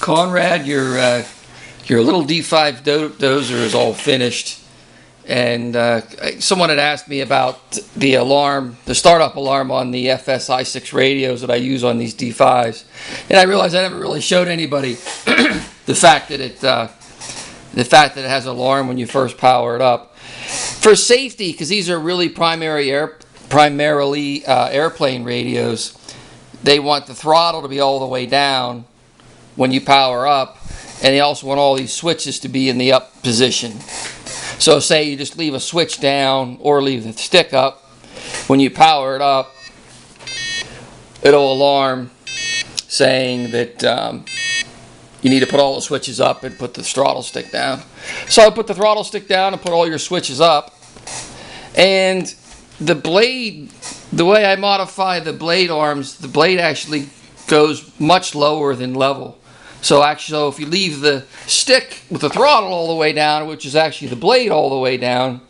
Conrad, your little D5 dozer is all finished, and someone had asked me about the alarm, the startup alarm on the FSI6 radios that I use on these D5s, and I realized I never really showed anybody the fact that it has an alarm when you first power it up. For safety, because these are really primarily airplane radios, they want the throttle to be all the way down when you power up, and they also want all these switches to be in the up position. So say you just leave a switch down or leave the stick up, when you power it up, it'll alarm saying that you need to put all the switches up and put the throttle stick down. So I put the throttle stick down and put all your switches up, and the blade, the way I modify the blade arms, the blade actually goes much lower than level. So actually, if you leave the stick with the throttle all the way down, which is actually the blade all the way down,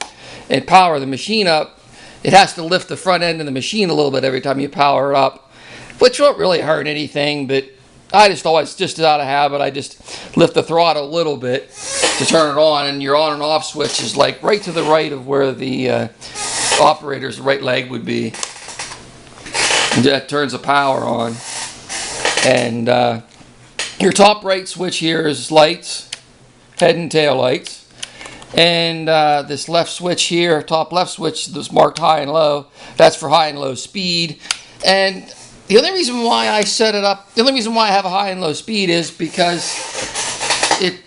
and power the machine up, it has to lift the front end of the machine a little bit every time you power it up, which won't really hurt anything, but I just always, just out of habit, I just lift the throttle a little bit to turn it on, and your on and off switch is like right to the right of where the operator's right leg would be. And that turns the power on. And your top right switch here is lights, head and tail lights. And this left switch here, top left switch, that's marked high and low, that's for high and low speed. And the only reason why I set it up, the only reason why I have a high and low speed is because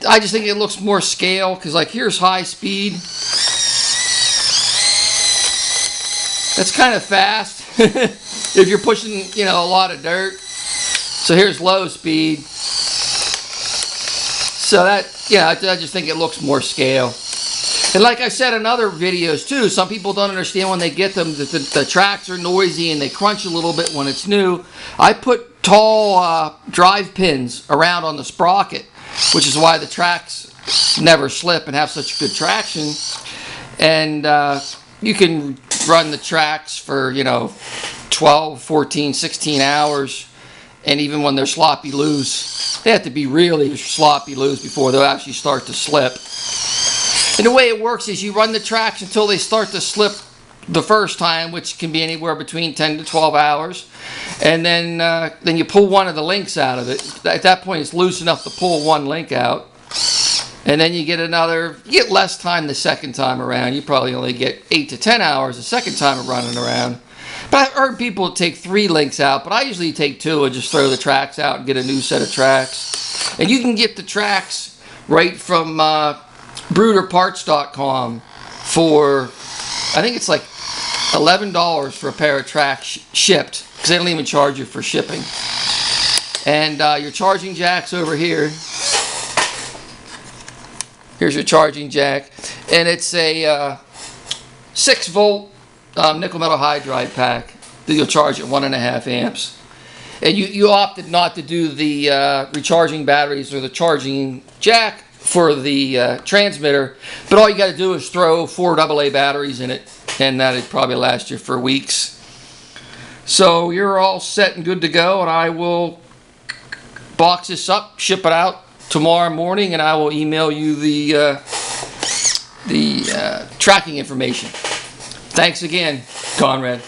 I just think it looks more scale, because like here's high speed. That's kind of fast if you're pushing, you know, a lot of dirt. So here's low speed. So that, yeah, I just think it looks more scale. And like I said in other videos too, some people don't understand when they get them that the tracks are noisy and they crunch a little bit when it's new. I put tall drive pins around on the sprocket, which is why the tracks never slip and have such good traction. And you can run the tracks for, you know, 12, 14, 16 hours. And even when they're sloppy loose, they have to be really sloppy loose before they'll actually start to slip. And the way it works is you run the tracks until they start to slip the first time, which can be anywhere between 10 to 12 hours. And then you pull one of the links out of it. At that point, it's loose enough to pull one link out. And then you get less time the second time around. You probably only get 8 to 10 hours the second time of running around. But I've heard people take 3 links out, but I usually take 2 and just throw the tracks out and get a new set of tracks. And you can get the tracks right from BruderParts.com for, I think it's like $11 for a pair of tracks shipped, because they don't even charge you for shipping. And your charging jack's over here. Here's your charging jack, and it's a 6-volt nickel metal hydride pack that you'll charge at 1.5 amps. And you opted not to do the recharging batteries or the charging jack for the transmitter, but all you got to do is throw 4 AA batteries in it, and that'd probably last you for weeks. So you're all set and good to go, and I will box this up, ship it out tomorrow morning, and I will email you the tracking information. Thanks again, Conrad.